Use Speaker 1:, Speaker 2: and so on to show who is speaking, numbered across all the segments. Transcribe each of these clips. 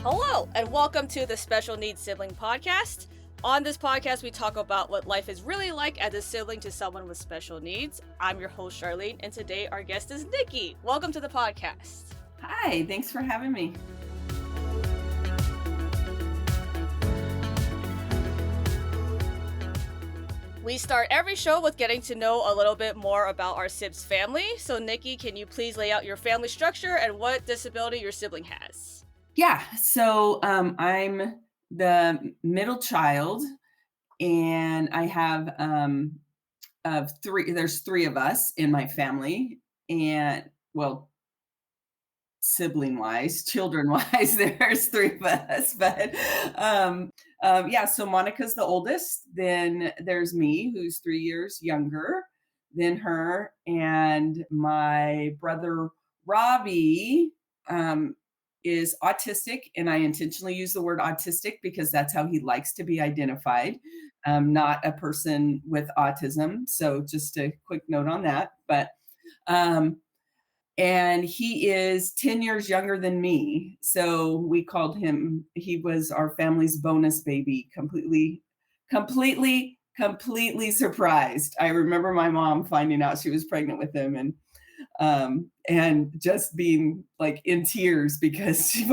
Speaker 1: Hello, and welcome to the Special Needs Sibling Podcast. On this podcast, we talk about what life is really like as a sibling to someone with special needs. I'm your host, Charlene, and today our guest is Nikki. Welcome to the podcast.
Speaker 2: Hi, thanks for having me.
Speaker 1: We start every show with getting to know a little bit more about our sibs family. So, Nikki, can you please lay out your family structure and what disability your sibling has?
Speaker 2: Yeah, so I'm the middle child, and I have of three. There's three of us in my family, and well, sibling wise, children wise, there's three of us. But yeah, so Monica's the oldest. Then there's me, who's 3 years younger than her, and my brother Robbie. Is autistic, and I intentionally use the word autistic because that's how he likes to be identified, not a person with autism. So just a quick note on that. But and he is 10 years younger than me. So we called him, he was our family's bonus baby, completely surprised. I remember my mom finding out she was pregnant with him, and just being like in tears because she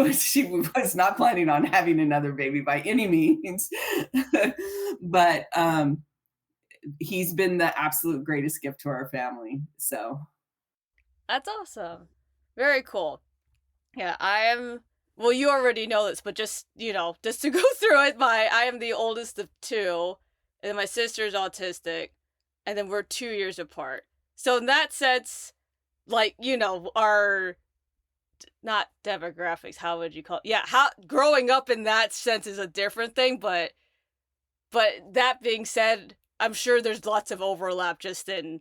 Speaker 2: was not planning on having another baby by any means. But he's been the absolute greatest gift to our family. So
Speaker 1: That's awesome. Very cool. Yeah, well, you already know this, but just to go through it, I am the oldest of two, and then my sister's autistic, and then we're 2 years apart. So in that sense, our not demographics, how would you call it? Yeah, how growing up in that sense is a different thing, but that being said, I'm sure there's lots of overlap just in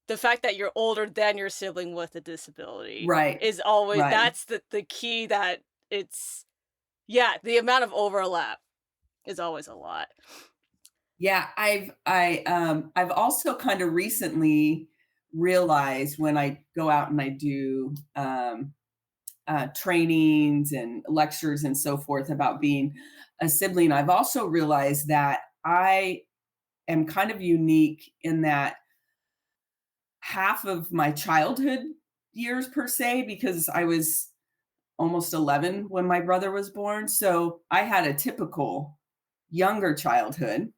Speaker 1: the fact that you're older than your sibling with a disability.
Speaker 2: Right.
Speaker 1: Is always
Speaker 2: Right.
Speaker 1: That's the key, that the amount of overlap is always a lot.
Speaker 2: Yeah, I've also kind of recently realized when I go out and I do trainings and lectures and so forth about being a sibling, I've also realized that I am kind of unique in that half of my childhood years per se, because I was almost 11 when my brother was born. So I had a typical younger childhood,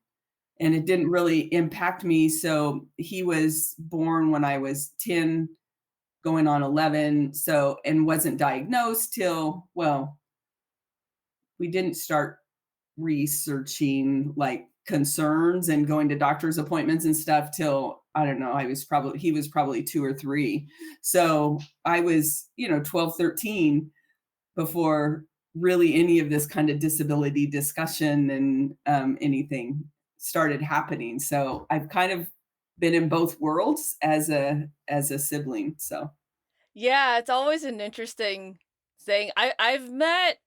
Speaker 2: and it didn't really impact me. So he was born when I was 10, going on 11. So, and wasn't diagnosed till, well, we didn't start researching like concerns and going to doctor's appointments and stuff till, I don't know, he was probably 2 or 3. So I was, 12, 13 before really any of this kind of disability discussion and anything started happening. So I've kind of been in both worlds as a sibling. So
Speaker 1: Yeah, it's always an interesting thing. I've met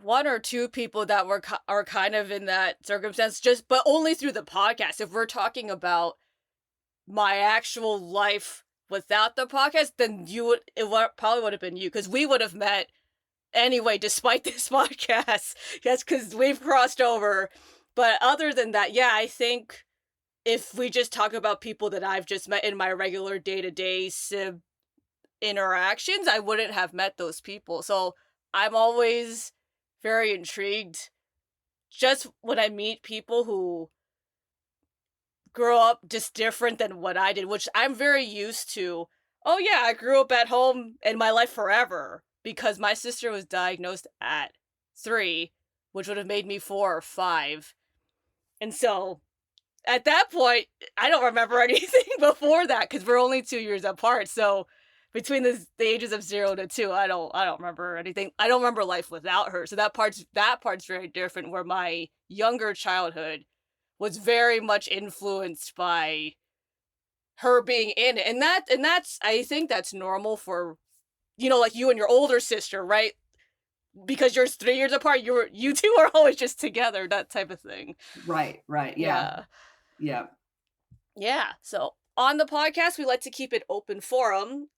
Speaker 1: one or two people that are kind of in that circumstance, but only through the podcast. If we're talking about my actual life without the podcast, then probably would have been you, because we would have met anyway despite this podcast. Yes, because we've crossed over. But other than that, yeah, I think if we just talk about people that I've just met in my regular day-to-day sib interactions, I wouldn't have met those people. So I'm always very intrigued just when I meet people who grow up just different than what I did, which I'm very used to. Oh yeah, I grew up at home in my life forever because my sister was diagnosed at 3, which would have made me 4 or 5. And so at that point, I don't remember anything before that because we're only 2 years apart. So between the ages of 0 to 2, I don't remember anything. I don't remember life without her. So that part's very different, where my younger childhood was very much influenced by her being in it. And that's, I think that's normal for, like you and your older sister, right? Because you're 3 years apart, you two are always just together, that type of thing.
Speaker 2: Right. Yeah.
Speaker 1: Yeah. So on the podcast, we like to keep it open forum.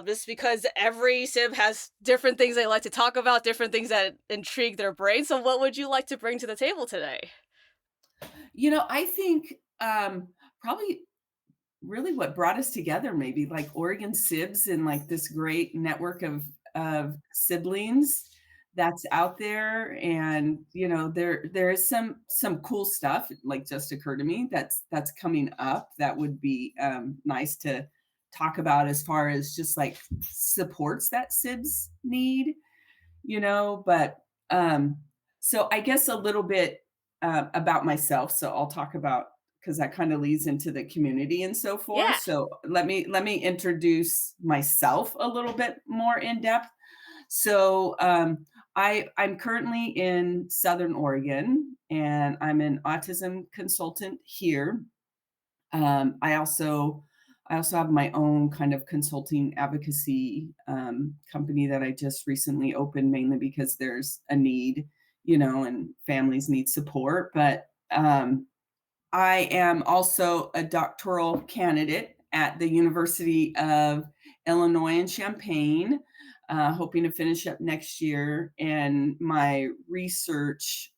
Speaker 1: Just because every sib has different things they like to talk about, different things that intrigue their brain. So, what would you like to bring to the table today?
Speaker 2: I think, probably really what brought us together, maybe like Oregon Sibs and like this great network of siblings that's out there. And there is some cool stuff like just occurred to me that's coming up that would be nice to talk about as far as just like supports that Sibs need, but um so I guess a little bit about myself. So I'll talk about, because that kind of leads into the community and so forth.
Speaker 1: Yeah.
Speaker 2: So let me introduce myself a little bit more in depth. So I'm currently in Southern Oregon, and I'm an autism consultant here. I also have my own kind of consulting advocacy company that I just recently opened, mainly because there's a need, and families need support. But I am also a doctoral candidate at the University of Illinois in Champaign, hoping to finish up next year. And my research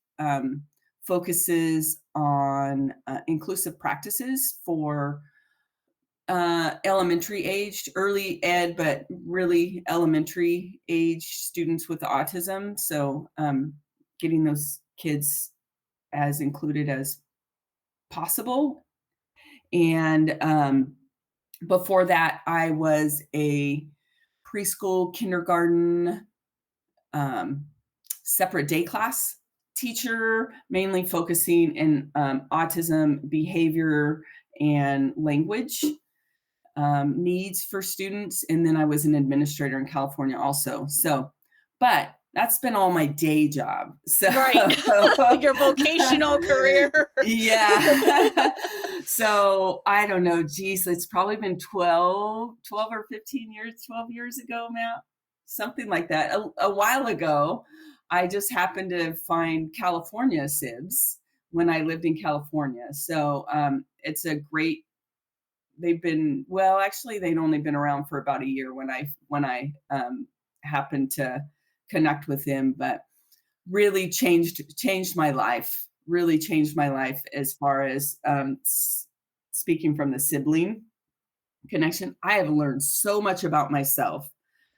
Speaker 2: focuses on inclusive practices for elementary aged, early ed, but really elementary age students with autism. So getting those kids as included as possible. And before that, I was a preschool, kindergarten, um, separate day class teacher, mainly focusing in autism, behavior, and language needs for students. And then I was an administrator in California also. So, but that's been all my day job. So,
Speaker 1: Right. Your vocational career.
Speaker 2: yeah. So I don't know. Geez, it's probably been 12 or 15 years, 12 years ago, Matt, something like that. A while ago, I just happened to find California Sibs when I lived in California. So it's a great, they've been, well, actually they'd only been around for about a year when I happened to connect with them, but really changed my life. Really changed my life as far as speaking from the sibling connection. I have learned so much about myself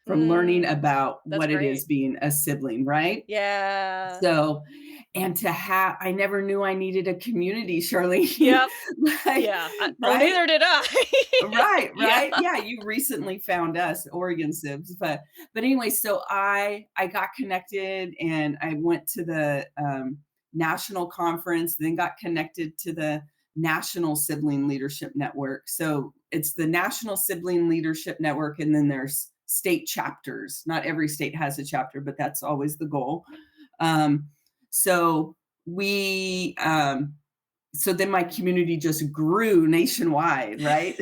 Speaker 2: from learning
Speaker 1: Mm,
Speaker 2: about
Speaker 1: that's
Speaker 2: what it is
Speaker 1: great.
Speaker 2: being a sibling, right?
Speaker 1: Yeah.
Speaker 2: So, and I never knew I needed a community, Charlene.
Speaker 1: Yep.
Speaker 2: Like,
Speaker 1: Yeah.
Speaker 2: right?
Speaker 1: Neither did I.
Speaker 2: Right,
Speaker 1: Yeah.
Speaker 2: right. Yeah, you recently found us, Oregon Sibs, but anyway, so I got connected and I went to the national conference, then got connected to the National Sibling Leadership Network. So it's the National Sibling Leadership Network, and then there's state chapters. Not every state has a chapter, but that's always the goal. Um, so we so then my community just grew nationwide, right?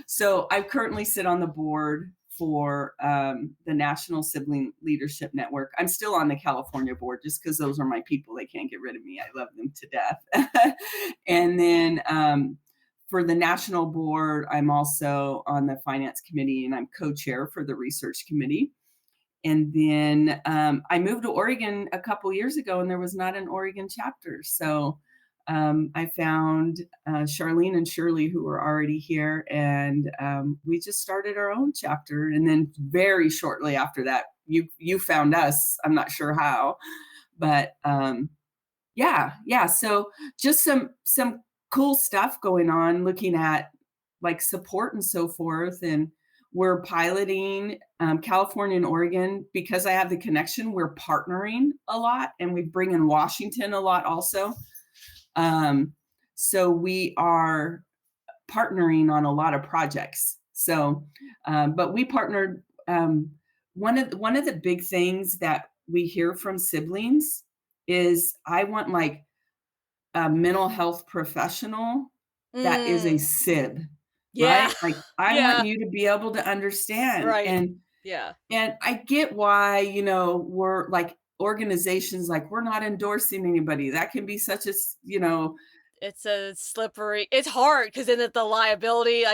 Speaker 2: So I currently sit on the board for the National Sibling Leadership Network. I'm still on the California board just because those are my people. They can't get rid of me. I love them to death. And then for the national board, I'm also on the finance committee and I'm co-chair for the research committee. And then I moved to Oregon a couple years ago, and there was not an Oregon chapter. So I found Charlene and Shirley, who were already here, and we just started our own chapter. And then very shortly after that, you found us. I'm not sure how, but yeah. So just some cool stuff going on, looking at like support and so forth. And we're piloting California and Oregon because I have the connection. We're partnering a lot, and we bring in Washington a lot also. Um, so we are partnering on a lot of projects. So, but we partnered. One of the big things that we hear from siblings is I want like a mental health professional that is a
Speaker 1: Mm,
Speaker 2: sib,
Speaker 1: yeah.
Speaker 2: right? Like, I want
Speaker 1: Yeah.
Speaker 2: you to be able to understand,
Speaker 1: Right.
Speaker 2: and
Speaker 1: Yeah.
Speaker 2: I get why, we're like organizations, like, we're not endorsing anybody. That can be such a,
Speaker 1: It's a slippery it's hard because then the liability,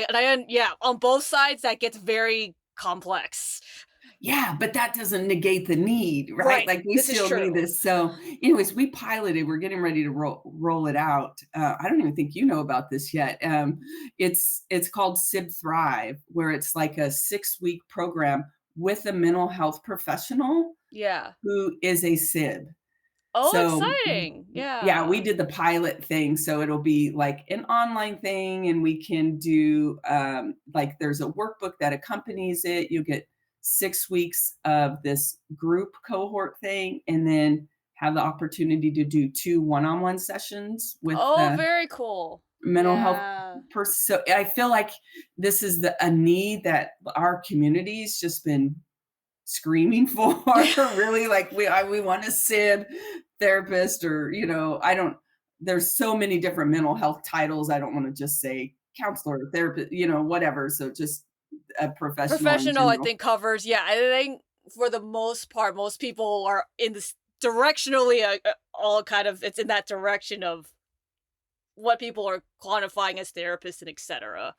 Speaker 1: yeah, on both sides, that gets very complex.
Speaker 2: Yeah, but that doesn't negate the need, right?
Speaker 1: Right,
Speaker 2: Like, we
Speaker 1: this is
Speaker 2: still need
Speaker 1: true.
Speaker 2: this. So, anyways, we piloted, we're getting ready to roll it out. I don't even think you know about this yet. It's called Sib Thrive, where it's like a 6-week program with a mental health professional
Speaker 1: Yeah.
Speaker 2: who is a sib.
Speaker 1: Oh,
Speaker 2: So,
Speaker 1: exciting.
Speaker 2: yeah, we
Speaker 1: Yeah.
Speaker 2: did the pilot thing, so it'll be like an online thing, and we can do, like, there's a workbook that accompanies it. You get 6 weeks of this group cohort thing, and then have the opportunity to do 2 one-on-one sessions with
Speaker 1: Oh,
Speaker 2: the
Speaker 1: very cool.
Speaker 2: mental health
Speaker 1: Yeah.
Speaker 2: person. So I feel like this is a need that our community's just been screaming for. Really, like, we want a SIB therapist, or, I don't there's so many different mental health titles. I don't want to just say counselor or therapist, whatever. So just a professional in
Speaker 1: Professional, I
Speaker 2: general.
Speaker 1: think, covers yeah, I think for the most part, most people are in this directionally, all kind of it's in that direction of what people are quantifying as therapists and etcetera.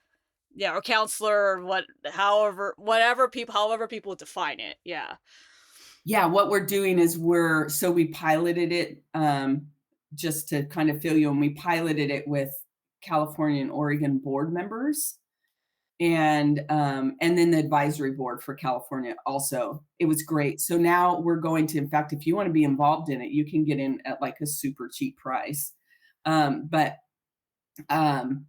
Speaker 1: Yeah, or counselor or however people define it, yeah.
Speaker 2: Yeah, what we're doing is we piloted it, just to kind of fill you in. We piloted it with California and Oregon board members, and then the advisory board for California also. It was great. So now we're going to, in fact, if you want to be involved in it, you can get in at like a super cheap price. But um,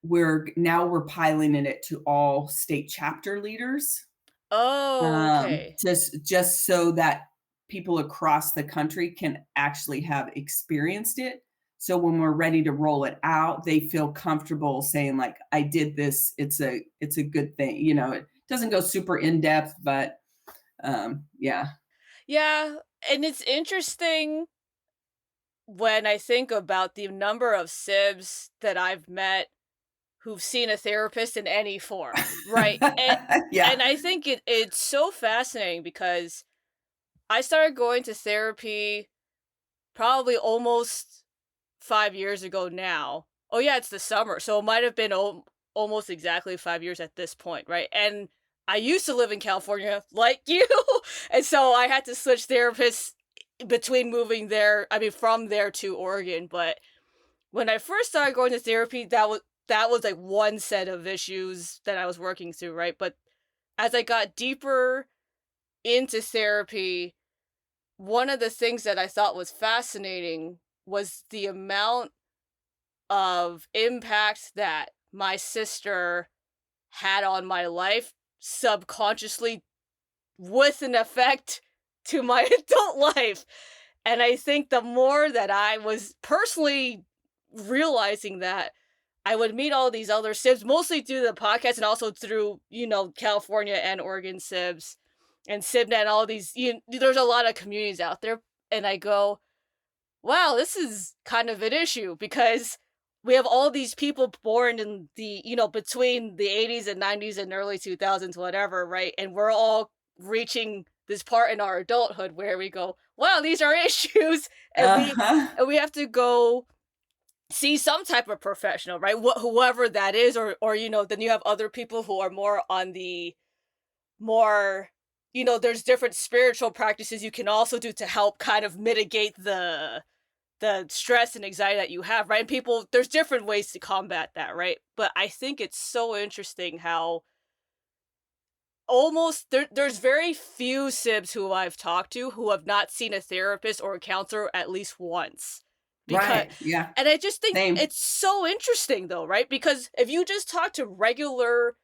Speaker 2: we're piloting it to all state chapter leaders,
Speaker 1: Oh, okay.
Speaker 2: just so that people across the country can actually have experienced it. So when we're ready to roll it out, they feel comfortable saying, like, I did this. It's a good thing. It doesn't go super in depth, but yeah.
Speaker 1: Yeah, and it's interesting when I think about the number of sibs that I've met who've seen a therapist in any form, right? And
Speaker 2: Yeah.
Speaker 1: I think it's so fascinating because I started going to therapy probably almost 5 years ago now. Oh, yeah, it's the summer, so it might have been almost exactly 5 years at this point, right? And I used to live in California like you, and so I had to switch therapists between moving there from there to Oregon, but when I first started going to therapy, that was, like, one set of issues that I was working through, right? But as I got deeper into therapy, one of the things that I thought was fascinating was the amount of impact that my sister had on my life subconsciously with an effect to my adult life. And I think the more that I was personally realizing that, I would meet all these other sibs, mostly through the podcast and also through, California and Oregon sibs and SibNet and all these, there's a lot of communities out there. And I go, wow, this is kind of an issue because we have all these people born in between the 80s and 90s and early 2000s, whatever, right? And we're all reaching this part in our adulthood where we go, wow, these are issues. And we,
Speaker 2: Uh-huh.
Speaker 1: and we have to go see some type of professional, right? Whoever that is, or then you have other people who are more on the more, there's different spiritual practices you can also do to help kind of mitigate the stress and anxiety that you have, right? And people, there's different ways to combat that, right? But I think it's so interesting how there's very few sibs who I've talked to who have not seen a therapist or a counselor at least once. Because
Speaker 2: Right. Yeah.
Speaker 1: and I just think
Speaker 2: Same.
Speaker 1: it's so interesting though, right? Because if you just talk to regular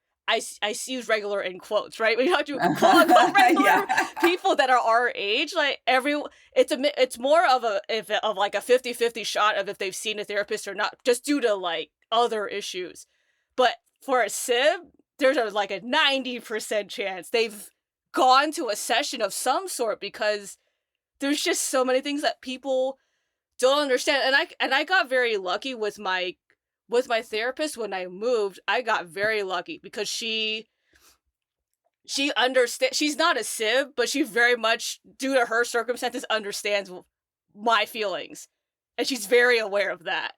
Speaker 1: use regular in quotes, right? When you talk to quote unquote regular
Speaker 2: Yeah.
Speaker 1: people that are our age, like it's more of of like a 50-50 shot of if they've seen a therapist or not, just due to like other issues. But for a sib, there's like a 90% chance they've gone to a session of some sort because there's just so many things that people don't understand. And I got very lucky with my therapist when I moved. I got very lucky because she understands. She's not a sib, but she very much, due to her circumstances, understands my feelings, and she's very aware of that.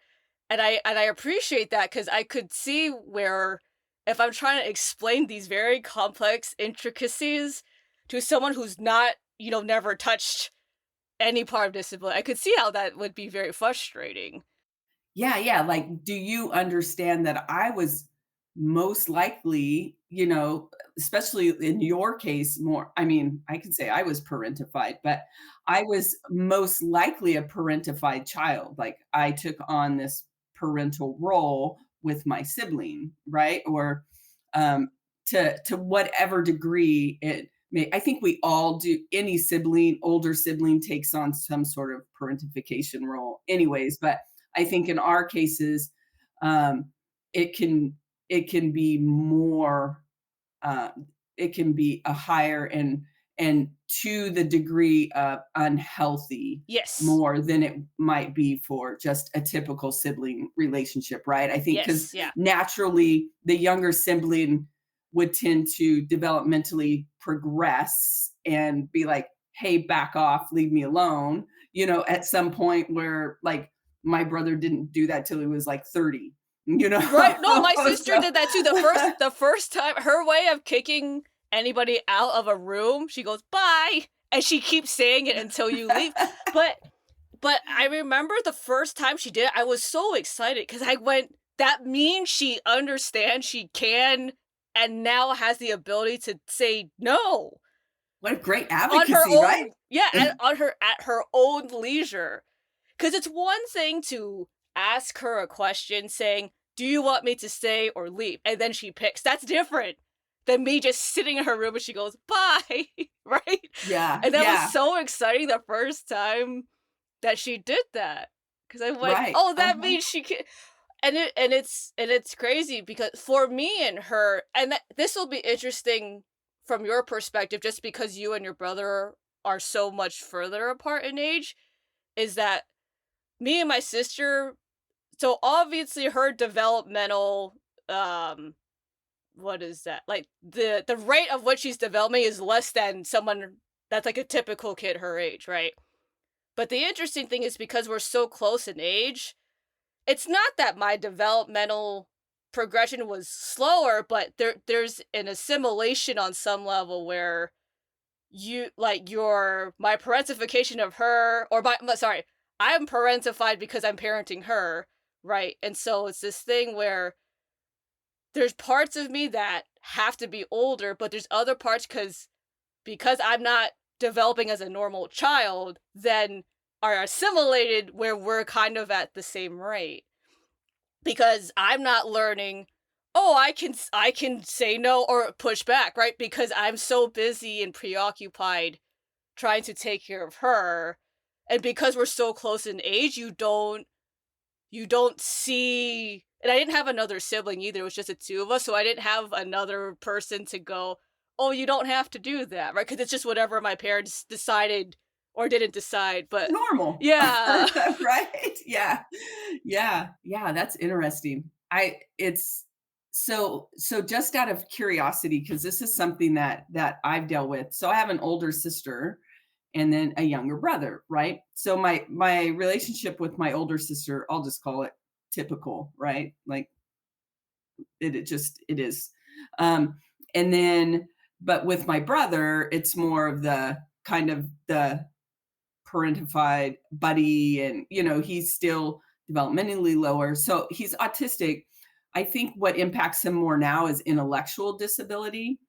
Speaker 1: And I appreciate that because I could see where if I'm trying to explain these very complex intricacies to someone who's not, never touched any part of disability, I could see how that would be very frustrating.
Speaker 2: Yeah, yeah, like, do you understand that I was most likely, especially in your case, more I mean, I can say I was parentified, but I was most likely a parentified child, like, I took on this parental role with my sibling, right? Or, um, to whatever degree it may I think we all do any sibling, older sibling takes on some sort of parentification role anyways, but I think in our cases, um, it can it can be more uh, it can be a higher and to the degree of unhealthy
Speaker 1: Yes.
Speaker 2: more than it might be for just a typical sibling relationship, right? I think because
Speaker 1: Yes. Yeah.
Speaker 2: naturally the younger sibling would tend to developmentally progress and be like, hey, back off, leave me alone, at some point where like my brother didn't do that till he was like 30, you know?
Speaker 1: Right. No, my sister
Speaker 2: So
Speaker 1: did that too. The first time, her way of kicking anybody out of a room, she goes, "Bye." And she keeps saying it until you leave. But But I remember the first time she did it, I was so excited because I went, "That means she understands she can and now has the ability to say no
Speaker 2: what a great
Speaker 1: on her
Speaker 2: advocacy, right?
Speaker 1: own." Yeah, at her own leisure. Because it's one thing to ask her a question saying, "Do you want me to stay or leave?" And then she picks. That's different than me just sitting in her room and she goes, "Bye." Right?
Speaker 2: Yeah,
Speaker 1: And that was
Speaker 2: yeah,
Speaker 1: so exciting the first time that she did that, because I went,
Speaker 2: right,
Speaker 1: "Oh, that
Speaker 2: uh-huh.
Speaker 1: means she can." And it's crazy because for me and her, and this will be interesting from your perspective, just because you and your brother are so much further apart in age, is that me and my sister, so obviously her developmental, um, what is that? Like the rate of which she's developing is less than someone that's like a typical kid her age, right? But the interesting thing is because we're so close in age, it's not that my developmental progression was slower, but there's an assimilation on some level where you like your my parentification of her, or sorry, I'm parentified because I'm parenting her, right? And so it's this thing where there's parts of me that have to be older, but there's other parts because I'm not developing as a normal child, then are assimilated where we're kind of at the same rate. Because I'm not learning, oh, I can say no or push back, right? Because I'm so busy and preoccupied trying to take care of her. And because we're so close in age, you don't see, and I didn't have another sibling either, it was just the two of us, so I didn't have another person to go, "Oh, you don't have to do that," right? Because it's just whatever my parents decided or didn't decide, but
Speaker 2: Normal,
Speaker 1: yeah.
Speaker 2: right? Yeah, yeah, yeah, that's interesting. I it's so just out of curiosity, because this is something that I've dealt with. So I have an older sister and then a younger brother, right? So my relationship with my older sister, I'll just call it typical, right? Like it is. Um, and then, but with my brother, it's more of the kind of the parentified buddy, and he's still developmentally lower, so he's autistic. I think what impacts him more now is intellectual disability,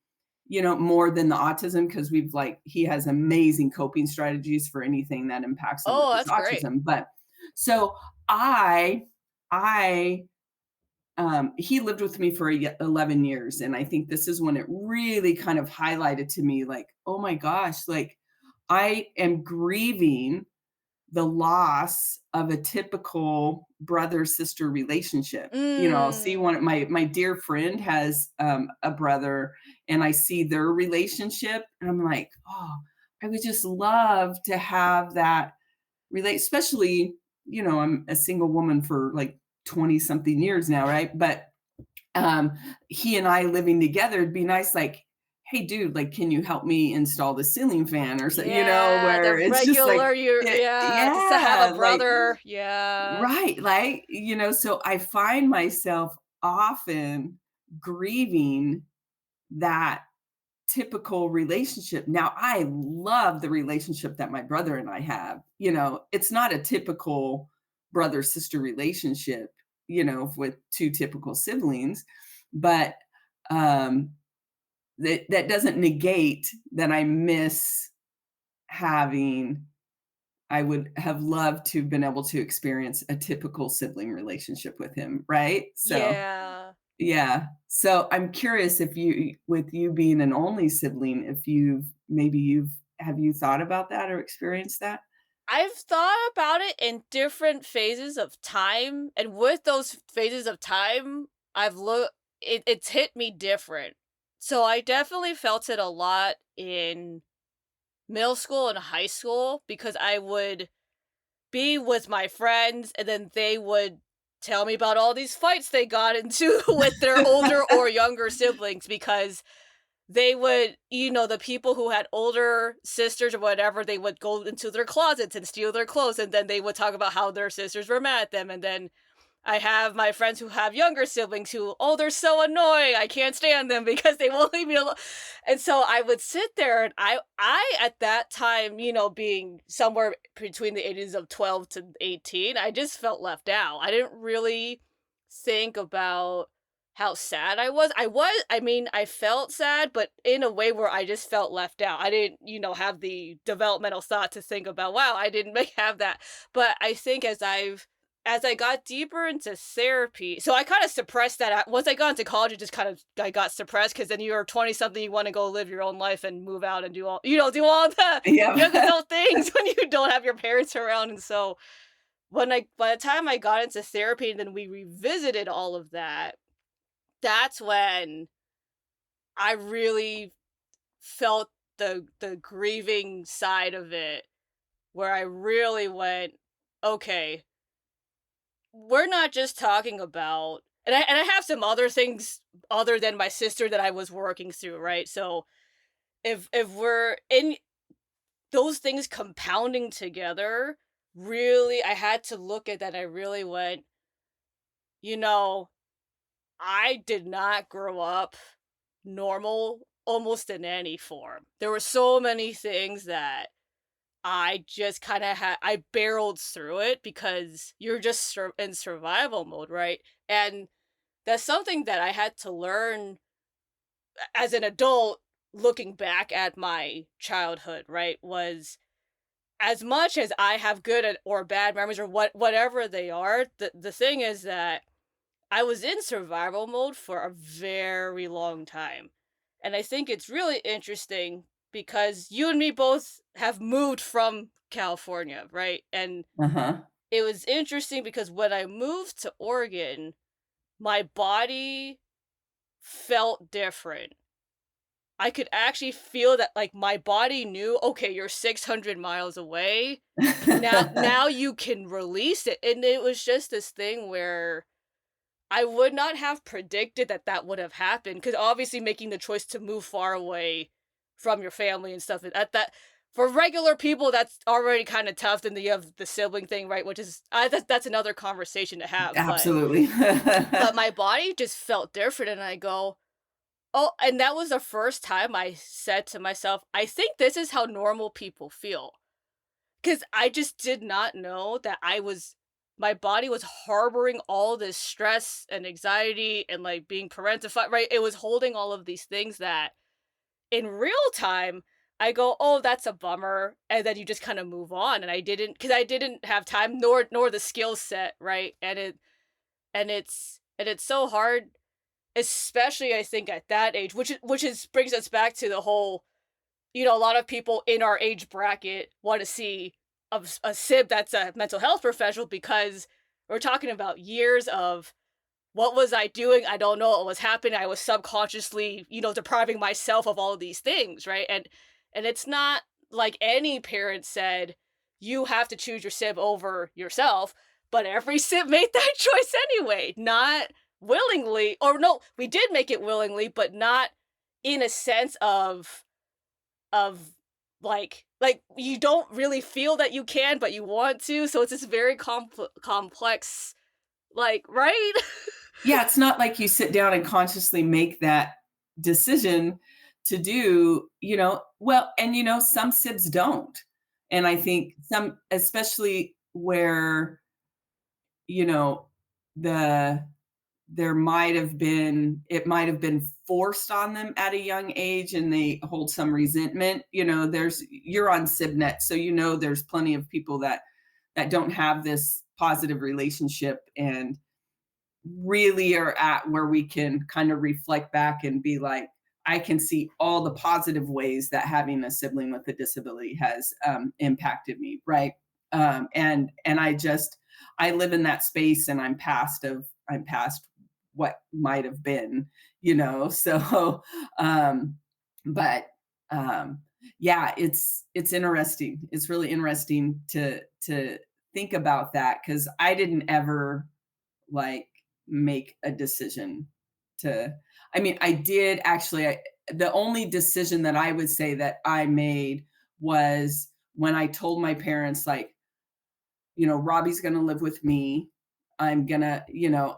Speaker 2: more than the autism, because we've like he has amazing coping strategies for anything that impacts him with
Speaker 1: Oh,
Speaker 2: his
Speaker 1: that's great.
Speaker 2: autism. But so I he lived with me for 11 years, and I think this is when it really kind of highlighted to me, like, oh my gosh, like I am grieving the loss of a typical brother-sister relationship. I'll see
Speaker 1: Mm.
Speaker 2: one of my dear friend has, a brother, and I see their relationship, and I'm like, "Oh, I would just love to have that relate," especially, I'm a single woman for, like, 20 something years now, right? But, um, he and I living together, it'd be nice, like, "Hey, dude, like, can you help me install the ceiling fan?" Or so,
Speaker 1: Yeah, the
Speaker 2: where it's just like,
Speaker 1: regular you yeah, just to have a
Speaker 2: yeah, like,
Speaker 1: brother. Yeah.
Speaker 2: right, like, so I find myself often grieving that typical relationship. Now, I love the relationship that my brother and I have. It's not a typical brother-sister relationship, with two typical siblings, but um, that doesn't negate that I miss having. I would have loved to have been able to experience a typical sibling relationship with him, right? So,
Speaker 1: Yeah.
Speaker 2: yeah. So I'm curious if with you being an only sibling, if you've have you thought about that or experienced that?
Speaker 1: I've thought about it in different phases of time, and with those phases of time, it's hit me different. So I definitely felt it a lot in middle school and high school because I would be with my friends and then they would tell me about all these fights they got into with their older or younger siblings because they would, the people who had older sisters or whatever, they would go into their closets and steal their clothes, and then they would talk about how their sisters were mad at them, and then I have my friends who have younger siblings who, "Oh, they're so annoying, I can't stand them because they won't leave me alone." And so I would sit there and I at that time, being somewhere between the ages of 12 to 18, I just felt left out. I didn't really think about how sad I mean, I felt sad, but in a way where I just felt left out. I didn't, have the developmental thought to think about, "Wow, I didn't have that." But I think as I got deeper into therapy, so I kind of suppressed that. Once I got into college, it just kind of I got suppressed because then you're 20 something, you want to go live your own life and move out and do all the young
Speaker 2: Yeah.
Speaker 1: adult things when you don't have your parents around. And so by the time I got into therapy and then we revisited all of that, that's when I really felt the grieving side of it, where I really went, okay, we're not just talking about and I have some other things other than my sister that I was working through, right? So if we're in those things compounding together, really I had to look at that. I really went, you know, I did not grow up normal almost in any form. There were so many things that I just kind of I barreled through it because you're just in survival mode, right? And that's something that I had to learn as an adult looking back at my childhood, right? Was as much as I have good or bad memories or whatever they are, the thing is that I was in survival mode for a very long time. And I think it's really interesting because you and me both have moved from California, right? And
Speaker 2: Uh-huh.
Speaker 1: it was interesting because when I moved to Oregon, my body felt different. I could actually feel that like my body knew, okay, you're 600 miles away. Now you can release it. And it was just this thing where I would not have predicted that that would have happened because obviously making the choice to move far away from your family and stuff at that for regular people that's already kind of tough. Then you have the sibling thing, right? Which is that's another conversation to have.
Speaker 2: Absolutely.
Speaker 1: But my body just felt different, and I go, oh, and that was the first time I said to myself, I think this is how normal people feel. Because I just did not know that my body was harboring all this stress and anxiety and like being parentified, right? It was holding all of these things that in real time, I go, oh, that's a bummer. And then you just kind of move on. And because I didn't have time nor the skill set, right? And it's so hard, especially I think at that age, which is brings us back to the whole, a lot of people in our age bracket want to see a sib that's a mental health professional because we're talking about years of what was I doing? I don't know what was happening. I was subconsciously, depriving myself of all of these things, right? And it's not like any parent said you have to choose your sib over yourself, but every sib made that choice anyway, not willingly, or no, we did make it willingly, but not in a sense of like you don't really feel that you can, but you want to, so it's this very complex, like, right?
Speaker 2: Yeah, it's not like you sit down and consciously make that decision to do, well, and some sibs don't. And I think some, especially where, you know, the it might have been forced on them at a young age and they hold some resentment. You're on Sibnet, so there's plenty of people that don't have this positive relationship and really are at where we can kind of reflect back and be like, I can see all the positive ways that having a sibling with a disability has impacted me, right? And I live in that space, and I'm past what might have been, So, um, but yeah, it's interesting. It's really interesting to think about that because I didn't ever like make a decision to I mean, I did actually the only decision that I would say that I made was when I told my parents like, Robbie's going to live with me. I'm going to,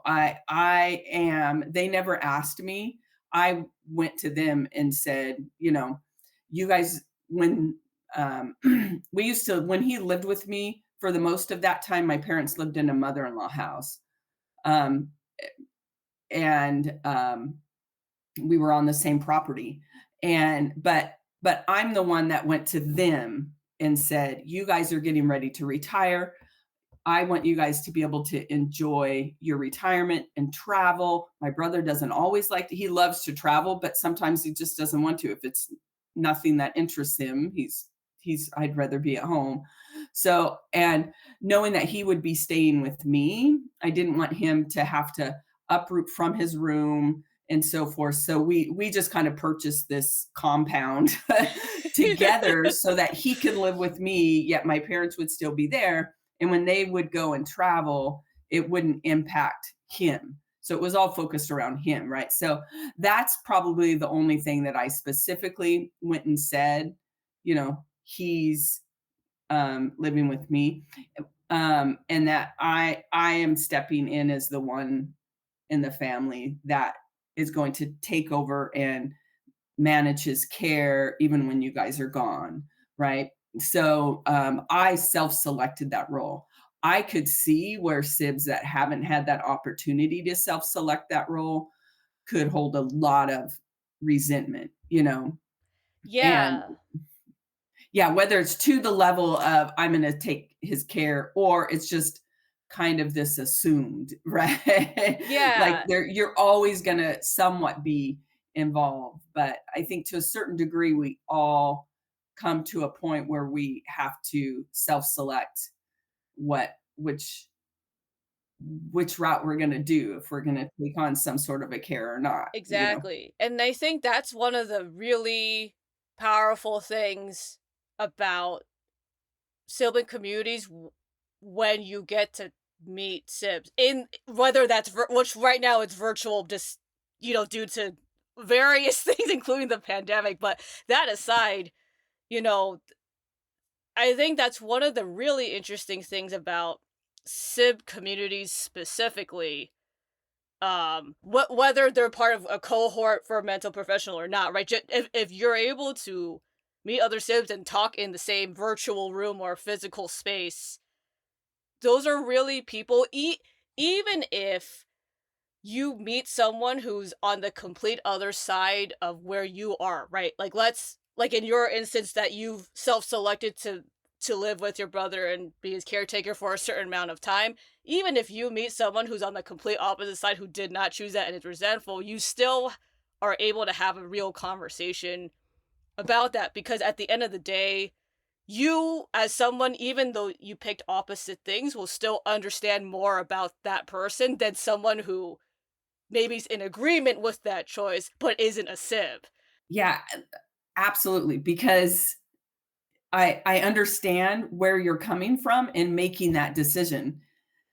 Speaker 2: I am they never asked me. I went to them and said, you guys when we used to when he lived with me for the most of that time my parents lived in a mother-in-law house um, and we were on the same property. And but I'm the one that went to them and said, "You guys are getting ready to retire. I want you guys to be able to enjoy your retirement and travel." My brother doesn't always he loves to travel, but sometimes he just doesn't want to. If it's nothing that interests him, I'd rather be at home. So, and knowing that he would be staying with me, I didn't want him to have to uproot from his room and so forth. So we just kind of purchased this compound together so that he could live with me, yet my parents would still be there. And when they would go and travel, it wouldn't impact him. So it was all focused around him, right? So that's probably the only thing that I specifically went and said, he's living with me, and that I am stepping in as the one in the family that is going to take over and manage his care even when you guys are gone, right? So I self-selected that role. I could see where sibs that haven't had that opportunity to self-select that role could hold a lot of resentment, and
Speaker 1: Yeah.
Speaker 2: yeah, whether it's to the level of I'm going to take his care or it's just kind of this assumed, right? Like
Speaker 1: Yeah,
Speaker 2: you're always going to somewhat be involved, but I think to a certain degree we all come to a point where we have to self-select what which route we're going to do if we're going to take on some sort of a care or not.
Speaker 1: exactly, and I think that's one of the really powerful things about sibling communities when you get to meet sibs in whether that's which right now it's virtual just due to various things including the pandemic, but that aside, you know I think that's one of the really interesting things about sib communities specifically, whether they're part of a cohort for a mental professional or not, right? If you're able to meet other sibs and talk in the same virtual room or physical space, those are really people. Even if you meet someone who's on the complete other side of where you are, right? Like in your instance that you've self-selected to live with your brother and be his caretaker for a certain amount of time. Even if you meet someone who's on the complete opposite side who did not choose that and is resentful, you still are able to have a real conversation about that because at the end of the day, you as someone, even though you picked opposite things, will still understand more about that person than someone who maybe is in agreement with that choice, but isn't a sib.
Speaker 2: Yeah, absolutely, because I understand where you're coming from in making that decision.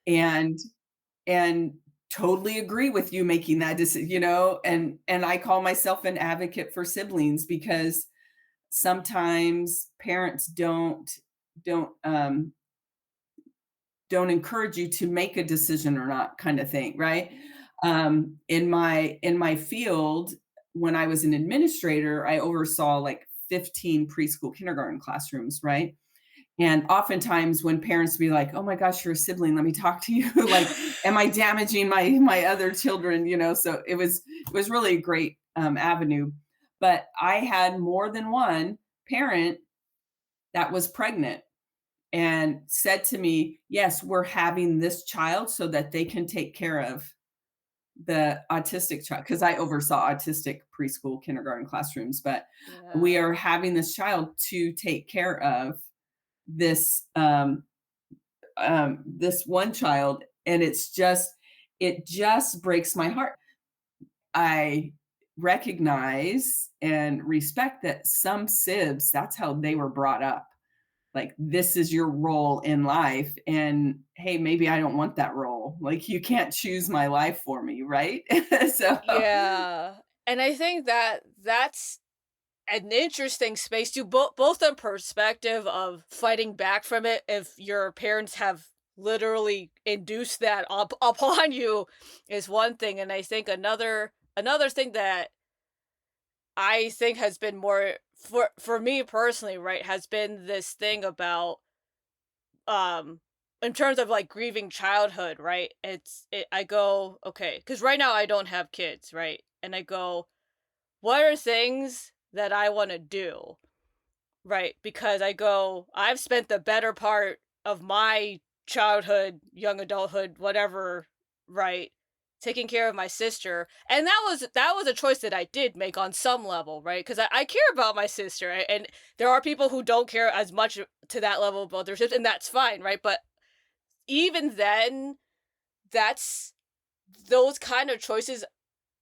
Speaker 2: And and totally agree with you making that decision, and I call myself an advocate for siblings because sometimes parents don't don't encourage you to make a decision or not kind of thing, right? In my field, when I was an administrator, I oversaw like 15 preschool kindergarten classrooms, right? And oftentimes when parents be like, "Oh my gosh, you're a sibling, let me talk to you." Like, am I damaging my other children, So it was really a great avenue. But I had more than one parent that was pregnant and said to me, "Yes, we're having this child so that they can take care of the autistic child," because I oversaw autistic preschool kindergarten classrooms, but we
Speaker 1: Yeah.
Speaker 2: are having this child to take care of this this one child, and it just breaks my heart. I recognize and respect that some sibs, that's how they were brought up. Like, this is your role in life, and hey, maybe I don't want that role. Like, you can't choose my life for me, right? So
Speaker 1: Yeah. And I think that that's an interesting space too, both the perspective of fighting back from it if your parents have literally induced that upon you is one thing, and I think another thing that I think has been more for me personally, right, has been this thing about um in terms of like grieving childhood, right? I go, okay, cuz right now I don't have kids, right? And I go, what are things that I want to do? Right, because I go, I've spent the better part of my childhood, young adulthood, whatever, right, taking care of my sister, and that was a choice that I did make on some level, right? Because I care about my sister, and there are people who don't care as much to that level about their sister, and that's fine, right? But even then, that's those kind of choices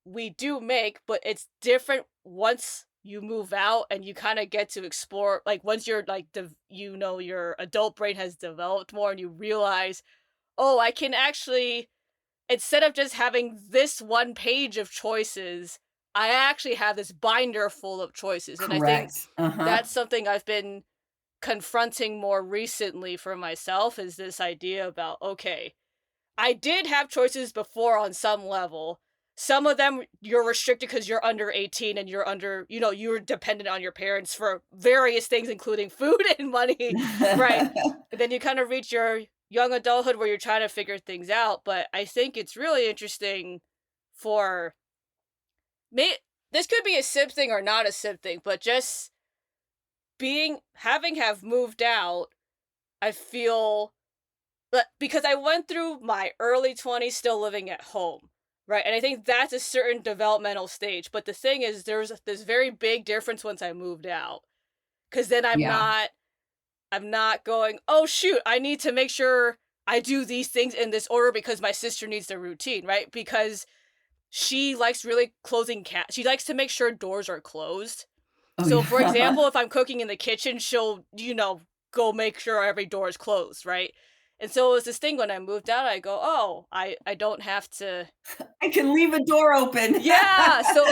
Speaker 1: we do make, but it's different once you move out and you kind of get to explore, like once you're like your adult brain has developed more and you realize, oh, I can actually, instead of just having this one page of choices, I actually have this binder full of choices. And I think
Speaker 2: correct. Uh-huh.
Speaker 1: that's something I've been confronting more recently for myself, is this idea about, okay, I did have choices before on some level. Some of them you're restricted because you're under 18 and you're under, you're dependent on your parents for various things, including food and money, right? And then you kind of reach your young adulthood where you're trying to figure things out. But I think it's really interesting for me. This could be a sib thing or not a sib thing, but just having have moved out, I feel. But because I went through my early 20s still living at home, right? And I think that's a certain developmental stage. But the thing is, there's this very big difference once I moved out. Because then
Speaker 2: Yeah.
Speaker 1: I'm not going, oh shoot, I need to make sure I do these things in this order because my sister needs the routine, right? Because she likes really closing she likes to make sure doors are closed.
Speaker 2: Oh,
Speaker 1: So, for
Speaker 2: yeah.
Speaker 1: example, if I'm cooking in the kitchen, she'll, go make sure every door is closed, right? And so it was this thing when I moved out, I go, "Oh, I don't have to."
Speaker 2: I can leave a door open.
Speaker 1: Yeah, so,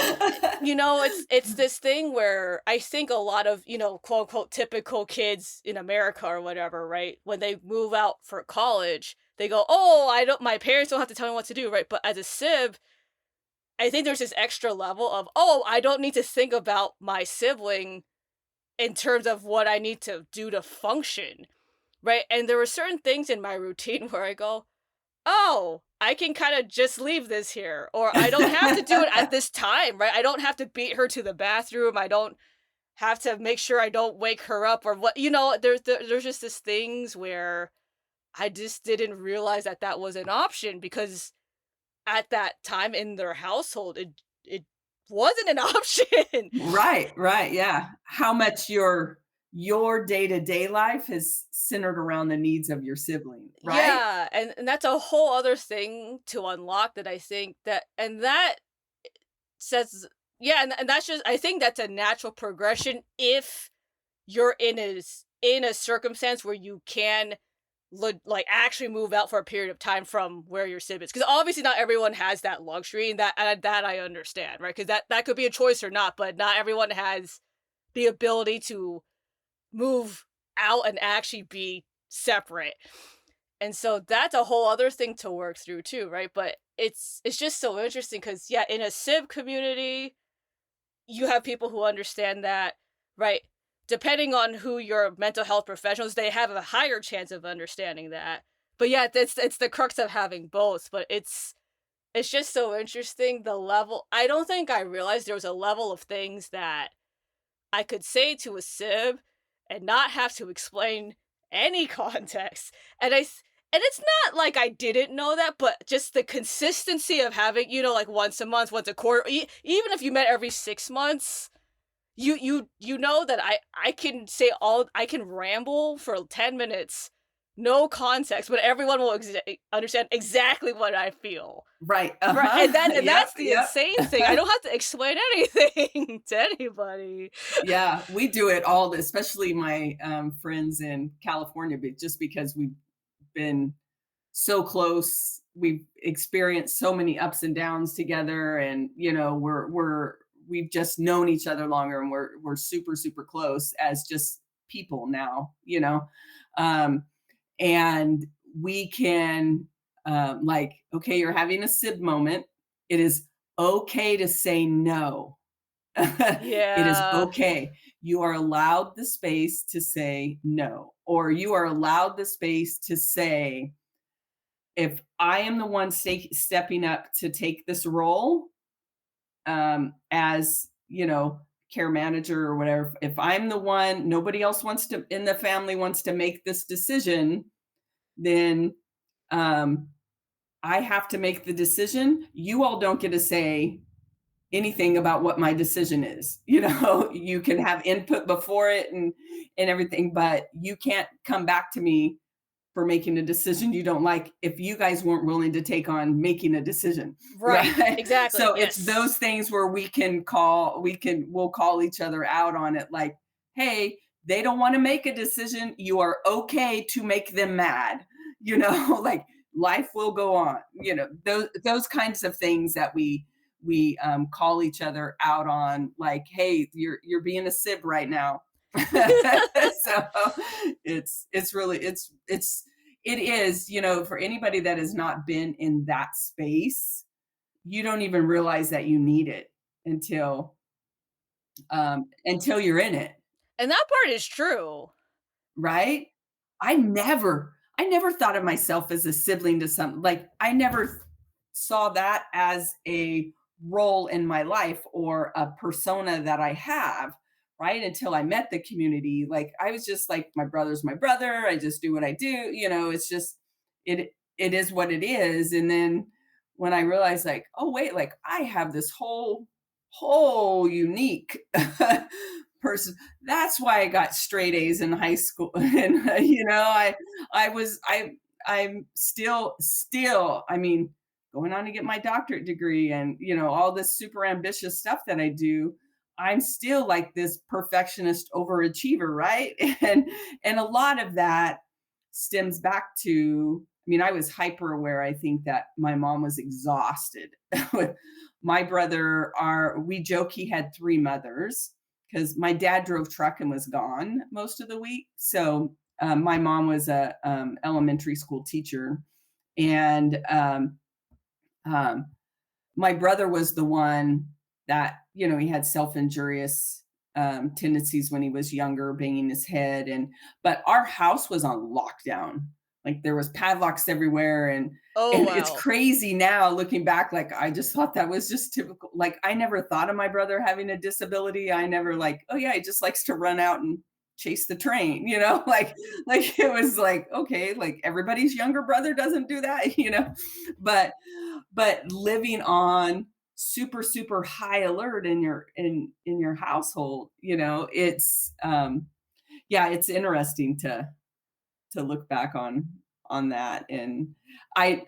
Speaker 1: it's this thing where I think a lot of, quote, unquote, "typical kids" in America or whatever, right? When they move out for college, they go, "Oh, I don't my parents don't have to tell me what to do," right? But as a sib, I think there's this extra level of, "Oh, I don't need to think about my sibling in terms of what I need to do to function," right? And there were certain things in my routine where I go, "Oh, I can kind of just leave this here," or I don't have to do it at this time, right? I don't have to beat her to the bathroom. I don't have to make sure I don't wake her up or what, there's just this things where I just didn't realize that that was an option because at that time in their household, it wasn't an option.
Speaker 2: Right, right, yeah. How much your day-to-day life is centered around the needs of your sibling, right?
Speaker 1: Yeah, and that's a whole other thing to unlock that I think that says, yeah, and that's just, I think that's a natural progression if you're in a circumstance where you can like actually move out for a period of time from where your sib is, because obviously not everyone has that luxury, and that I understand, right? Because that could be a choice or not, but not everyone has the ability to move out and actually be separate. And so that's a whole other thing to work through too, right? But it's just so interesting because yeah, in a sib community, you have people who understand that, right? Depending on who your mental health professionals, they have a higher chance of understanding that. But yeah, it's the crux of having both. But it's just so interesting the level. I don't think I realized there was a level of things that I could say to a sib and not have to explain any context. And it's not like I didn't know that, but just the consistency of having, like once a month, once a quarter, even if you met every 6 months, you know that I can ramble for 10 minutes, no context, but everyone will understand exactly what I feel.
Speaker 2: Right.
Speaker 1: Right,
Speaker 2: Uh-huh.
Speaker 1: and
Speaker 2: Yep,
Speaker 1: that's the
Speaker 2: yep.
Speaker 1: insane thing. I don't have to explain anything to anybody.
Speaker 2: Yeah, we do it all, especially my, friends in California, but just because we've been so close, we've experienced so many ups and downs together, and, we've just known each other longer, and we're super, super close as just people now, Um, and we can, like, okay, you're having a sib moment. It is okay to say no. It is
Speaker 1: Yeah.
Speaker 2: okay. You are allowed the space to say no, or you are allowed the space to say, if I am the one stepping up to take this role, as care manager or whatever, if I'm the one, nobody else wants to in the family wants to make this decision, then um, I have to make the decision. You all don't get to say anything about what my decision is. You can have input before it and everything, but you can't come back to me for making a decision you don't like if you guys weren't willing to take on making a decision,
Speaker 1: Right.
Speaker 2: right?
Speaker 1: Exactly.
Speaker 2: So it's
Speaker 1: Yes.
Speaker 2: those things where we'll call each other out on it, like, hey, they don't want to make a decision. You are okay to make them mad, like, life will go on. Those kinds of things that we call each other out on, like, hey, you're being a sib right now. So it's really it is, for anybody that has not been in that space, you don't even realize that you need it until you're in it,
Speaker 1: And that part is true.
Speaker 2: right? I never thought of myself as a sibling to some, like, I never saw that as a role in my life or a persona that I have, right? Until I met the community. Like, I was just like, my brother's my brother. I just do what I do. It's just it is what it is. And then when I realized, like, oh wait, like, I have this whole unique person. That's why I got straight A's in high school. And I was I'm still, I mean, going on to get my doctorate degree and, all this super ambitious stuff that I do. I'm still like this perfectionist overachiever, right? And a lot of that stems back to, I mean, I was hyper aware. I think that my mom was exhausted. With my brother, we joke he had three mothers because my dad drove truck and was gone most of the week. So my mom was a elementary school teacher, and um, my brother was the one that, he had self-injurious tendencies when he was younger, banging his head. But our house was on lockdown. Like, there was padlocks everywhere. And
Speaker 1: Oh,
Speaker 2: and it's
Speaker 1: wow.
Speaker 2: crazy now looking back. Like, I just thought that was just typical. Like, I never thought of my brother having a disability. I never, like, oh yeah, he just likes to run out and chase the train, like it was like, okay, like, everybody's younger brother doesn't do that, but living on super, super high alert in your household, it's yeah, it's interesting to look back on that. And I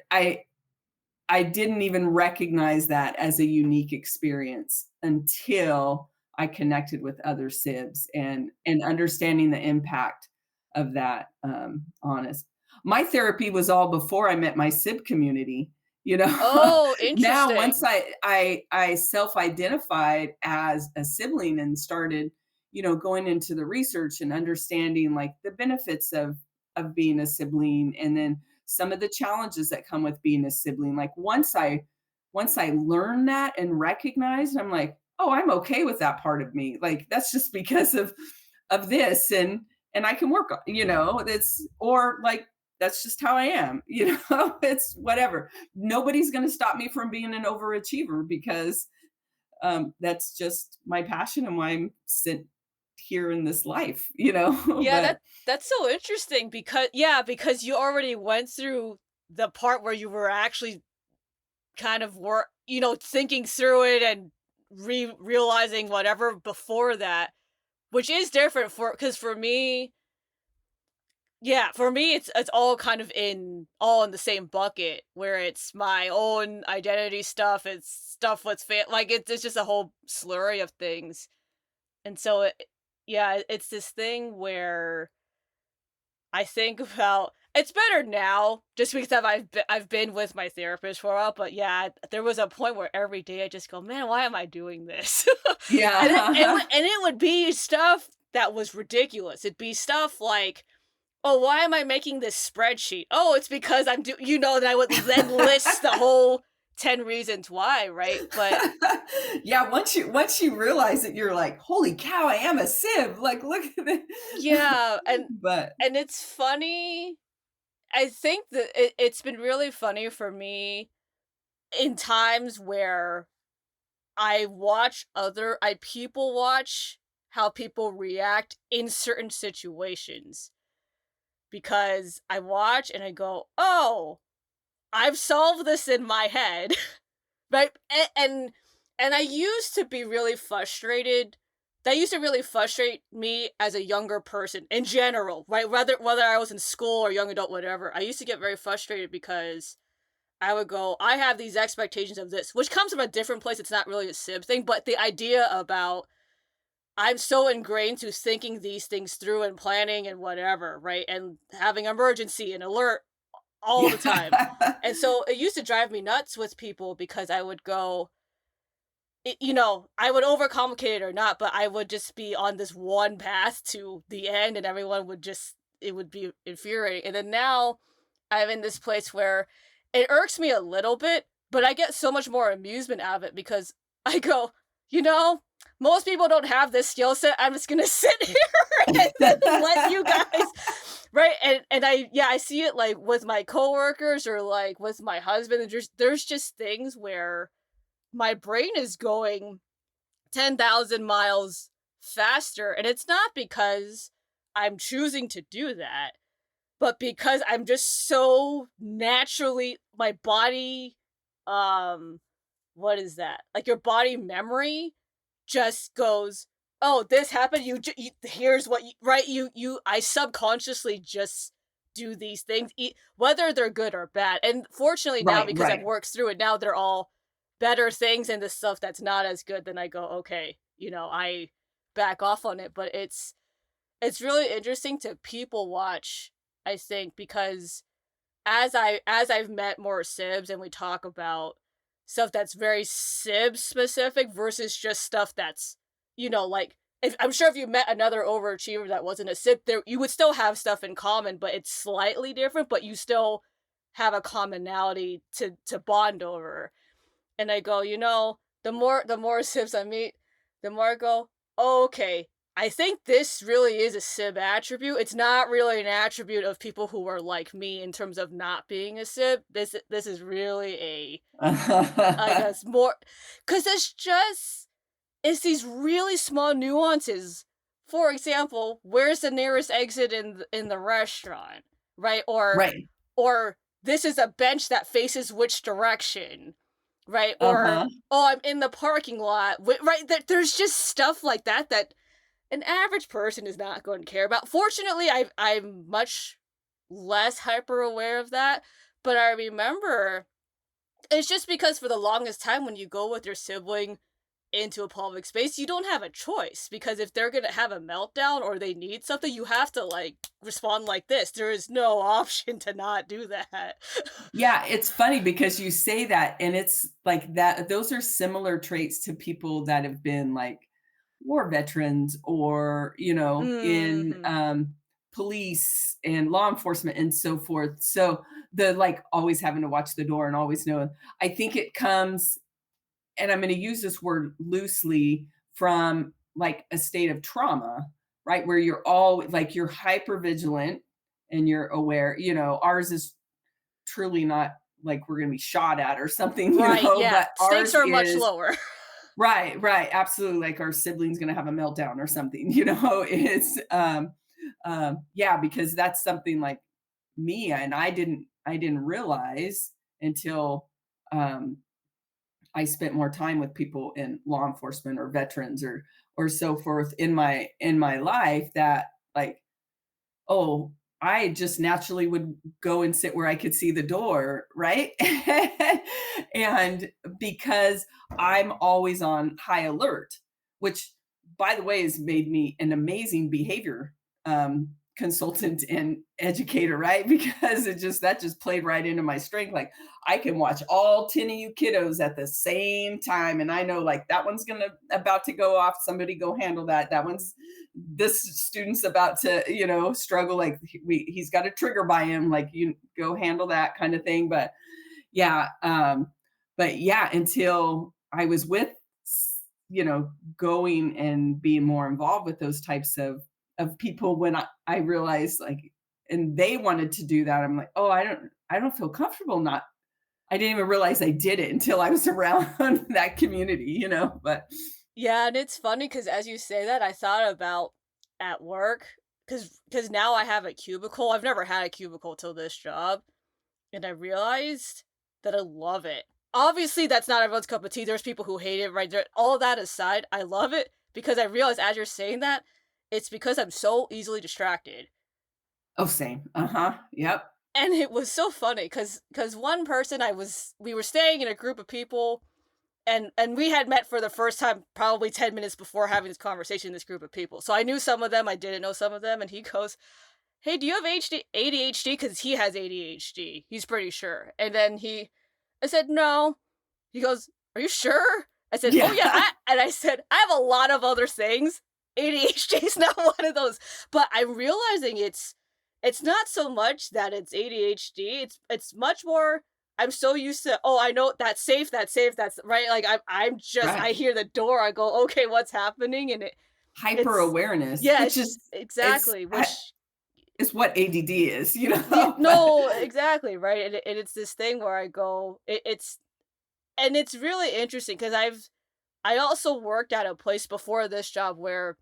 Speaker 2: I didn't even recognize that as a unique experience until I connected with other sibs and understanding the impact of that, on us. my therapy was all before I met my sib community, you know?
Speaker 1: Oh,
Speaker 2: Now once
Speaker 1: interesting.
Speaker 2: I self-identified as a sibling and started, going into the research and understanding, like, the benefits of being a sibling, and then some of the challenges that come with being a sibling. Like, once I learned that and recognized, I'm like, "Oh, I'm okay with that part of me." Like, that's just because of this, and I can work on, it's, or like, that's just how I am, it's whatever. Nobody's going to stop me from being an overachiever because that's just my passion and why I'm sit here in this life,
Speaker 1: Yeah,
Speaker 2: but
Speaker 1: that's so interesting because yeah, because you already went through the part where you were actually kind of thinking through it and realizing whatever before that, which is different because for me, yeah, for me it's all kind of all in the same bucket where it's my own identity stuff, it's stuff with like it's just a whole slurry of things. And so yeah, it's this thing where I think about it's better now just because I've been with my therapist for a while, but yeah, there was a point where every day I just go, "Man, why am I doing this?"
Speaker 2: yeah.
Speaker 1: And it would be stuff that was ridiculous. It'd be stuff like, "Oh, why am I making this spreadsheet? Oh, it's because that I would then list the whole 10 reasons why, right? But
Speaker 2: Yeah, once you realize it, you're like, "Holy cow, I am a sib." Like, look at it.
Speaker 1: yeah,
Speaker 2: But
Speaker 1: and it's funny. I think that it's been really funny for me in times where I people watch how people react in certain situations because I watch and I go, "Oh, I've solved this in my head." Right? And I used to be really frustrated. That used to really frustrate me as a younger person in general, right? Whether I was in school or young adult, whatever. I used to get very frustrated because I would go, I have these expectations of this, which comes from a different place. It's not really a sib thing, but the idea about I'm so ingrained to thinking these things through and planning and whatever, right? And having emergency and alert all the time.
Speaker 2: yeah.
Speaker 1: And so it used to drive me nuts with people because I would go, I would overcomplicate it or not, but I would just be on this one path to the end and everyone would just, it would be infuriating. And then now I'm in this place where it irks me a little bit, but I get so much more amusement out of it because I go, you know, most people don't have this skill set. I'm just gonna sit here and let you guys, right? And I see it like with my coworkers or like with my husband. And there's just things where my brain is going 10,000 miles faster, and it's not because I'm choosing to do that, but because I'm just so naturally my body, um what is that? Like your body memory just goes, "Oh, this happened. Here's what right I subconsciously just do these things whether they're good or bad." And fortunately now
Speaker 2: Right,
Speaker 1: because I've
Speaker 2: right.
Speaker 1: worked through it, now they're all better things, and the stuff that's not as good, then I go, "Okay, I back off on it." But it's really interesting to people watch, I think, because as I've met more sibs and we talk about stuff that's very sib specific versus just stuff that's, like if I'm sure if you met another overachiever that wasn't a sib, there you would still have stuff in common, but it's slightly different, but you still have a commonality to bond over. And I go, the more sibs I meet, the more I go, oh, okay, I think this really is a sib attribute. It's not really an attribute of people who are like me in terms of not being a sib. This is really I guess more because it's these really small nuances. For example, where's the nearest exit in the restaurant, right?
Speaker 2: Right.
Speaker 1: Or this is a bench that faces which direction, right? Or,
Speaker 2: Uh-huh.
Speaker 1: "Oh, I'm in the parking lot." Right? There's just stuff like that that an average person is not going to care about. Fortunately, I'm much less hyper aware of that, but I remember it's just because for the longest time when you go with your sibling into a public space, you don't have a choice because if they're gonna have a meltdown or they need something, you have to like respond like this. There is no option to not do that.
Speaker 2: Yeah, it's funny because you say that and it's like that those are similar traits to people that have been like war veterans or, in,
Speaker 1: Hmm.
Speaker 2: police and law enforcement and so forth. So, the, like, always having to watch the door and always knowing I think it comes and I'm gonna use this word loosely, from, like, a state of trauma, right? Where you're all like, you're hyper vigilant and you're aware, ours is truly not like we're gonna be shot at or something,
Speaker 1: Right, yeah.
Speaker 2: but
Speaker 1: Stakes
Speaker 2: ours
Speaker 1: are much
Speaker 2: is
Speaker 1: lower.
Speaker 2: right, right, absolutely, like our sibling's gonna have a meltdown or something, it's, yeah, because that's something like me, and I didn't realize until, um, I spent more time with people in law enforcement or veterans or so forth in my life that, like, oh, I just naturally would go and sit where I could see the door, right? And because I'm always on high alert, which, by the way, has made me an amazing behavior consultant and educator, right? Because that just played right into my strength. Like, I can watch all 10 of you kiddos at the same time, and I know like that one's gonna about to go off. Somebody go handle that. That one's this student's about to struggle, like he's got a trigger by him, like you go handle that kind of thing. Yeah but yeah, until I was with going and being more involved with those types of people, when I realized, like, and they wanted to do that, I'm like, oh, I don't feel comfortable. Not I didn't even realize I did it until I was around that community. But
Speaker 1: Yeah, and it's funny because as you say that, I thought about at work because now I have a cubicle. I've never had a cubicle till this job, and I realized that I love it. Obviously, that's not everyone's cup of tea. There's people who hate it, right? There, all that aside, I love it because I realized as you're saying that, it's because I'm so easily distracted.
Speaker 2: oh, same. Uh-huh. Yep.
Speaker 1: And it was so funny because one person we were staying in a group of people and we had met for the first time probably 10 minutes before having this conversation in this group of people. So I knew some of them, I didn't know some of them, and he goes, "Hey, do you have ADHD?" Because he has ADHD. He's pretty sure. And then I said, "No." He goes, "Are you sure?" I said, "Oh yeah."
Speaker 2: Yeah.
Speaker 1: And I said, "I have a lot of other things. ADHD is not one of those." But I'm realizing it's not so much that it's ADHD. It's much more. I'm so used to, oh, I know that's safe, that's right. Like I'm just I
Speaker 2: Right.
Speaker 1: hear the door, I go, okay, what's happening? And
Speaker 2: Hyper
Speaker 1: it's
Speaker 2: awareness,
Speaker 1: yeah,
Speaker 2: which
Speaker 1: it's
Speaker 2: is
Speaker 1: just exactly which
Speaker 2: is what ADD is, but
Speaker 1: no, exactly right. And it's this thing where I go, it's and it's really interesting because I also worked at a place before this job where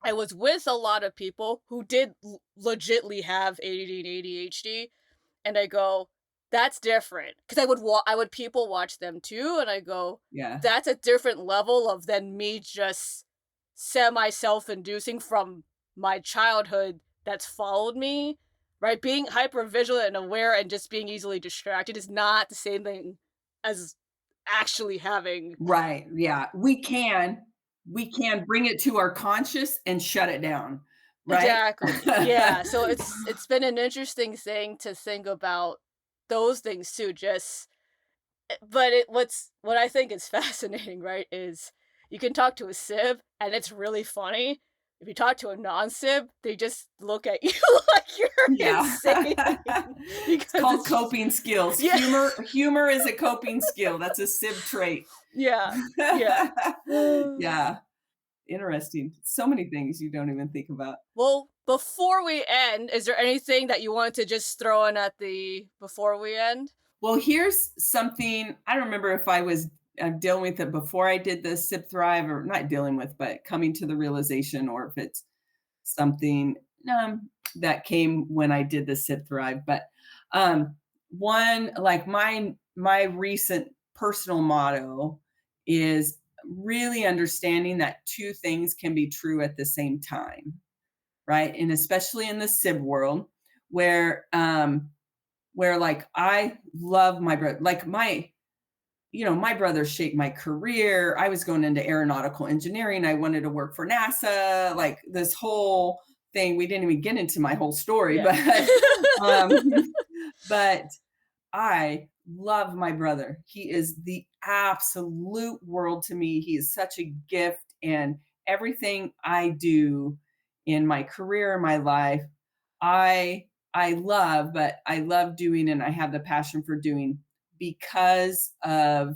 Speaker 1: I was with a lot of people who did legitly have ADD and ADHD, and I go, "That's different," because I would people watch them too, and I go,
Speaker 2: yeah,
Speaker 1: "That's a different level of than me just semi self-inducing from my childhood that's followed me." Right? Being hyper vigilant and aware and just being easily distracted is not the same thing as actually having.
Speaker 2: right, yeah. We can bring it to our conscious and shut it down, right?
Speaker 1: Exactly. Yeah, so it's been an interesting thing to think about those things too, just but what I think is fascinating, right, is you can talk to a sib and it's really funny. If you talk to a non-sib, they just look at you like you're
Speaker 2: Yeah.
Speaker 1: insane
Speaker 2: It's
Speaker 1: because
Speaker 2: called
Speaker 1: it's just
Speaker 2: coping skills.
Speaker 1: yeah,
Speaker 2: Humor is a coping skill. That's a SIB trait.
Speaker 1: yeah, yeah.
Speaker 2: Yeah, interesting. So many things you don't even think about.
Speaker 1: Well, before we end, is there anything that you want to just throw in at the before we end?
Speaker 2: Well, here's something I don't remember if I was dealing with it before I did the SIP Thrive, or not dealing with, but coming to the realization, or if it's something that came when I did the SIP Thrive. But one, like my recent personal motto is really understanding that two things can be true at the same time, right? And especially in the SIB world, where like I love my brother, like my brother shaped my career. I was going into aeronautical engineering. I wanted to work for NASA, like this whole thing. We didn't even get into my whole story,
Speaker 1: Yeah.
Speaker 2: um, but I love my brother. He is the absolute world to me. He is such a gift, and everything I do in my career, my life, I love, but I love doing and I have the passion for doing because of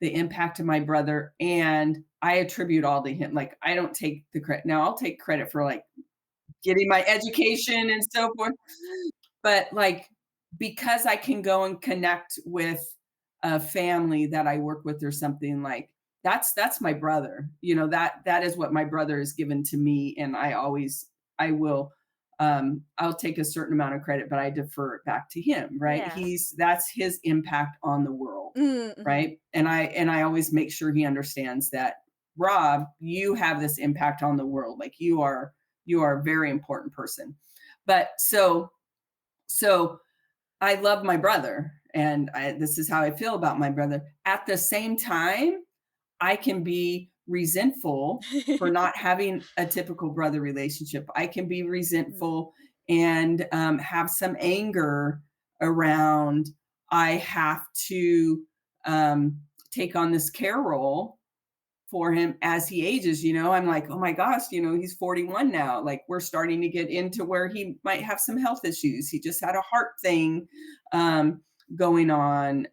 Speaker 2: the impact of my brother, and I attribute all to him. Like, I don't take the credit. Now I'll take credit for, like, getting my education and so forth, but, like, because I can go and connect with a family that I work with or something, like, that's my brother. That is what my brother has given to me, and I will, I'll take a certain amount of credit, but I defer it back to him, right?
Speaker 1: Yeah.
Speaker 2: That's his impact on the world,
Speaker 1: Mm-hmm.
Speaker 2: right? And I always make sure he understands that, Rob, you have this impact on the world. Like, you are a very important person. But so I love my brother, and this is how I feel about my brother. At the same time, I can be resentful for not having a typical brother relationship. I can be resentful and have some anger around, I have to take on this care role for him as he ages. I'm like, oh my gosh, he's 41 now. Like, we're starting to get into where he might have some health issues. He just had a heart thing um, going on.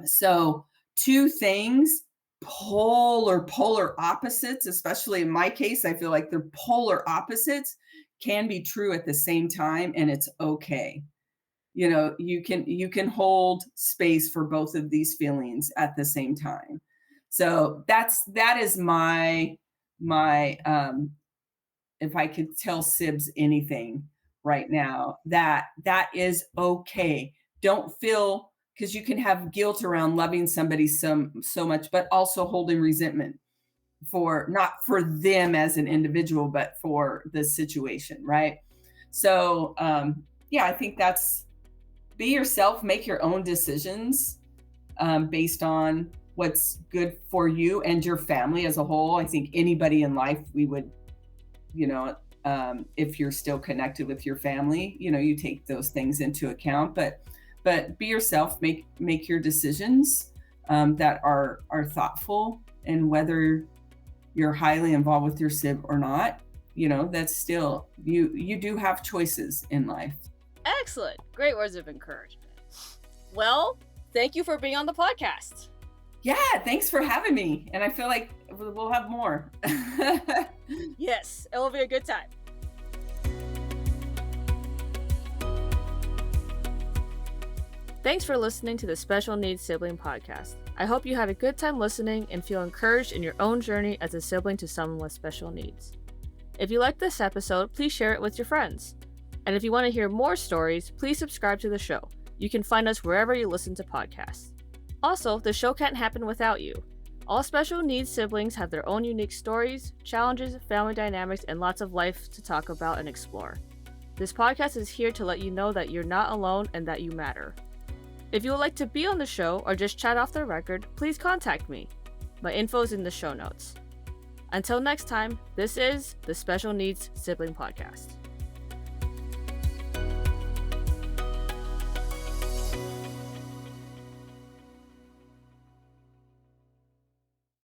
Speaker 2: So two things, polar opposites, especially in my case, I feel like they're polar opposites, can be true at the same time, and it's okay. You can hold space for both of these feelings at the same time. So that is my if I could tell sibs anything right now, that is okay. Don't feel, because you can have guilt around loving somebody so much, but also holding resentment for, not for them as an individual, but for the situation, right? So yeah, I think that's, be yourself, make your own decisions based on what's good for you and your family as a whole. I think anybody in life, we would, if you're still connected with your family, you take those things into account. But be yourself, make your decisions that are thoughtful, and whether you're highly involved with your sib or not, that's still, you do have choices in life.
Speaker 1: Excellent. Great words of encouragement. Well, thank you for being on the podcast.
Speaker 2: Yeah, thanks for having me. And I feel like we'll have more.
Speaker 1: Yes, it will be a good time. Thanks for listening to the Special Needs Sibling Podcast. I hope you had a good time listening and feel encouraged in your own journey as a sibling to someone with special needs. If you liked this episode, please share it with your friends. And if you want to hear more stories, please subscribe to the show. You can find us wherever you listen to podcasts. Also, the show can't happen without you. All special needs siblings have their own unique stories, challenges, family dynamics, and lots of life to talk about and explore. This podcast is here to let you know that you're not alone and that you matter. If you would like to be on the show or just chat off the record, please contact me. My info is in the show notes. Until next time, this is the Special Needs Sibling Podcast.